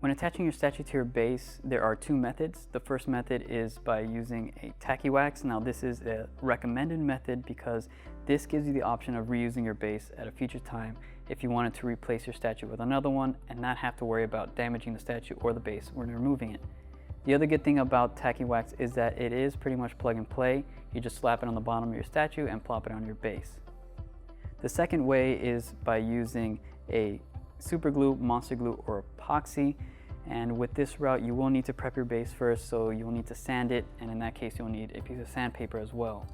When attaching your statue to your base, there are two methods. The first method is by using a tacky wax. Now this is a recommended method because this gives you the option of reusing your base at a future time if you wanted to replace your statue with another one and not have to worry about damaging the statue or the base when removing it. The other good thing about tacky wax is that it is pretty much plug and play. You just slap it on the bottom of your statue and plop it on your base. The second way is by using a super glue, monster glue, or epoxy. And with this route, you will need to prep your base first, so you'll need to sand it, and in that case, you'll need a piece of sandpaper as well.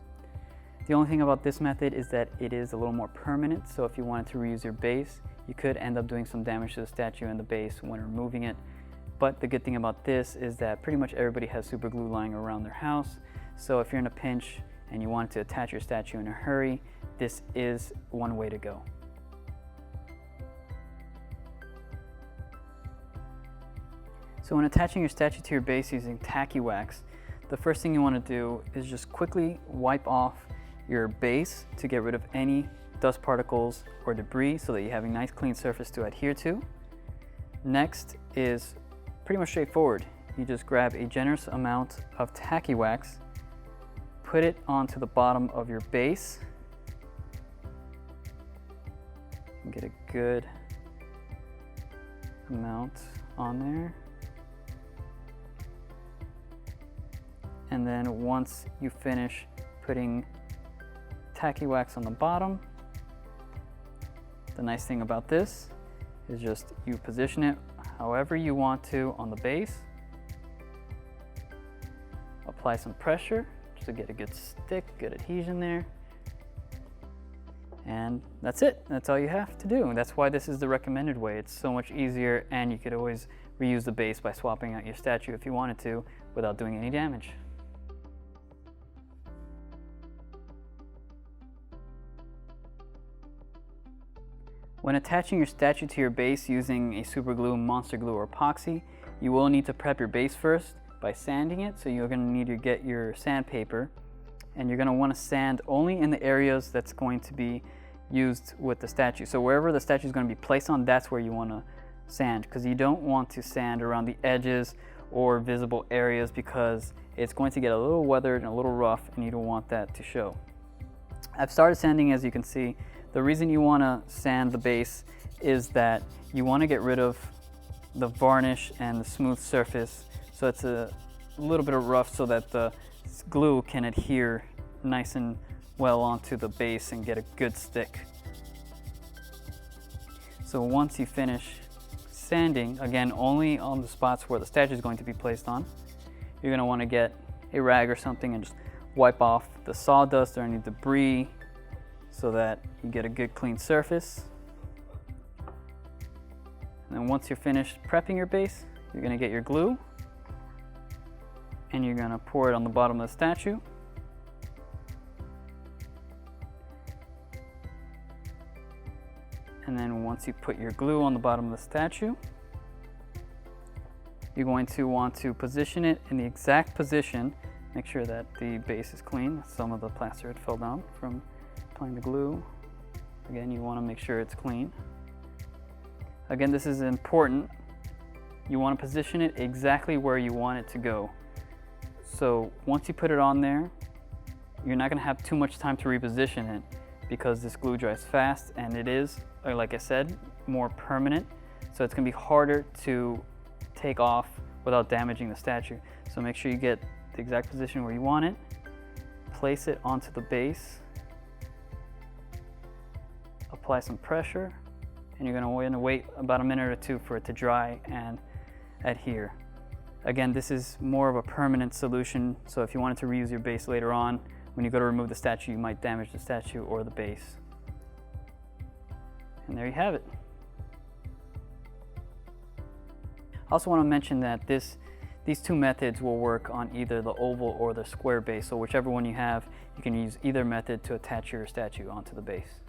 The only thing about this method is that it is a little more permanent, so if you wanted to reuse your base, you could end up doing some damage to the statue and the base when removing it. But the good thing about this is that pretty much everybody has super glue lying around their house, so if you're in a pinch and you want to attach your statue in a hurry, this is one way to go. So when attaching your statue to your base using tacky wax, the first thing you want to do is just quickly wipe off your base to get rid of any dust particles or debris so that you have a nice clean surface to adhere to. Next is pretty much straightforward. You just grab a generous amount of tacky wax, put it onto the bottom of your base, and get a good amount on there. And then once you finish putting tacky wax on the bottom, the nice thing about this is just you position it however you want to on the base. Apply some pressure just to get a good stick, good adhesion there. And that's it. That's all you have to do. And that's why this is the recommended way. It's so much easier, and you could always reuse the base by swapping out your statue if you wanted to without doing any damage. When attaching your statue to your base using a super glue, monster glue, or epoxy, you will need to prep your base first by sanding it. So you're going to need to get your sandpaper, and you're going to want to sand only in the areas that's going to be used with the statue. So wherever the statue is going to be placed on, that's where you want to sand, because you don't want to sand around the edges or visible areas because it's going to get a little weathered and a little rough, and you don't want that to show. I've started sanding, as you can see. The reason you want to sand the base is that you want to get rid of the varnish and the smooth surface, so it's a little bit of rough so that the glue can adhere nice and well onto the base and get a good stick. So once you finish sanding, again only on the spots where the statue is going to be placed on, you're going to want to get a rag or something and just wipe off the sawdust or any debris so that you get a good clean surface. And then once you're finished prepping your base, you're going to get your glue and you're going to pour it on the bottom of the statue. And then once you put your glue on the bottom of the statue, you're going to want to position it in the exact position. Make sure that the base is clean. Some of the plaster had fell down from applying the glue. Again, you want to make sure it's clean. Again, this is important. You want to position it exactly where you want it to go. So once you put it on there, you're not going to have too much time to reposition it because this glue dries fast, and it is, like I said, more permanent. So it's going to be harder to take off without damaging the statue. So make sure you get the exact position where you want it. Place it onto the base. Apply some pressure, and you're going to wait about a minute or two for it to dry and adhere. Again, this is more of a permanent solution, so if you wanted to reuse your base later on, when you go to remove the statue, you might damage the statue or the base. And there you have it. I also want to mention that these two methods will work on either the oval or the square base, so whichever one you have, you can use either method to attach your statue onto the base.